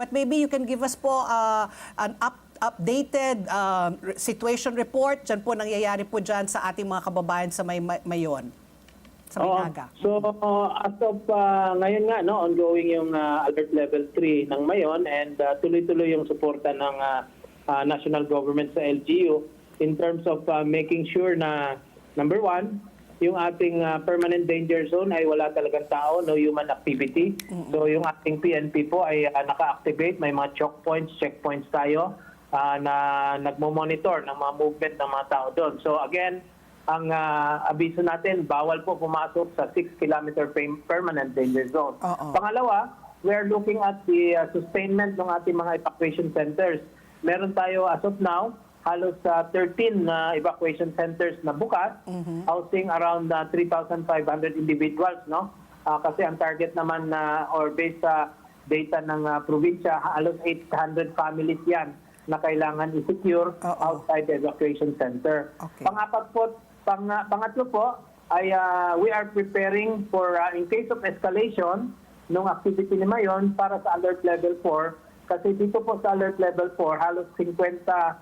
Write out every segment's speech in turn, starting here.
But maybe you can give us po an updated situation report dyan po nangyayari po dyan sa ating mga kababayan sa Mayon, sa Maynaga. So as of ngayon nga, no, ongoing yung alert level 3 ng Mayon and tuloy-tuloy yung suporta ng national government sa LGU in terms of making sure na number one, yung ating permanent danger zone ay wala talagang tao, no human activity. So yung ating PNP po ay naka-activate, may mga choke points, checkpoints tayo na nagmo-monitor ng mga movement ng mga tao doon. So again, ang abiso natin, bawal po pumasok sa 6-kilometer permanent danger zone. Pangalawa, we are looking at the sustainment ng ating mga evacuation centers. Meron tayo as of now, halos 13 evacuation centers na bukas, housing around 3,500 individuals, no? Kasi ang target naman or based sa data ng probinsya, halos 800 families yan na kailangan i-secure outside the evacuation center. Okay. Pangatlo po ay we are preparing for in case of escalation ng activity ni Mayon para sa alert level 4 kasi dito po sa alert level 4 halos 50,000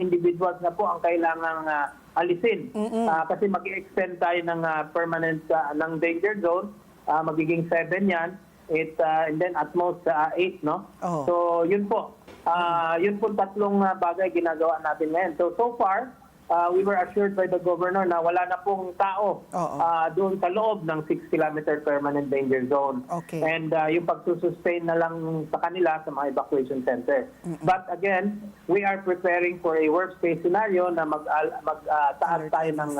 individuals na po ang kailangang alisin. Kasi mag-extend tayo ng permanent ng danger zone, magiging 7 yan, and then at most 8, no? So yun po. Yun po tatlong bagay ginagawa natin ngayon. So far, we were assured by the governor na wala na pong tao doon sa loob ng 6-kilometer permanent danger zone. Okay. And yung pagsusustain na lang sa kanila sa mga evacuation center. But again, we are preparing for a worst case scenario na mag-taas tayo ng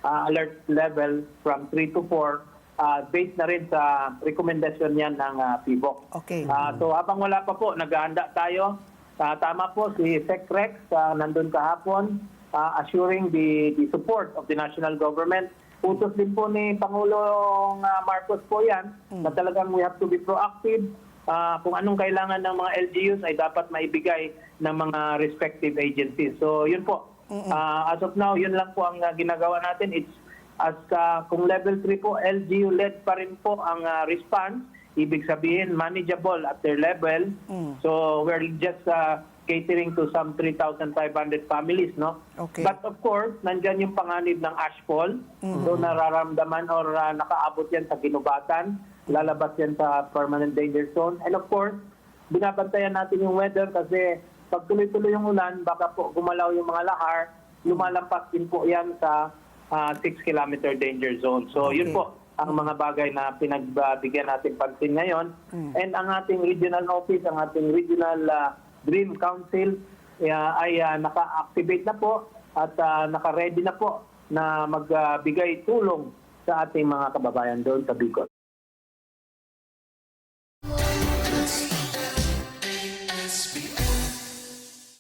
alert level from 3 to 4 based na rin sa recommendation yan ng PBOC. Okay. So habang wala pa po, naghahanda tayo. Tama po si SecRex nandun kahapon. Assuring the support of the national government. Utos din po ni Pangulong Marcos po yan na talagang we have to be proactive. Kung anong kailangan ng mga LGUs ay dapat maibigay ng mga respective agencies. So yun po. As of now, yun lang po ang ginagawa natin. It's kung level 3 po, LGU-led pa rin po ang response. Ibig sabihin, manageable at their level. So we're just catering to some 3,500 families, no? Okay. But of course, nandyan yung panganib ng ashfall. So nararamdaman or nakaabot yan sa ginubatan, lalabas yan sa permanent danger zone. And of course, binabantayan natin yung weather kasi pag tuloy-tuloy yung ulan, baka po gumalaw yung mga lahar, lumalampas din po yan sa 6-kilometer danger zone. So yun po ang mga bagay na pinagbigyan natin pansin ngayon. And ang ating regional office, ang ating regional Dream Council ay naka-activate na po at naka-ready na po na magbigay tulong sa ating mga kababayan doon sa Bicol.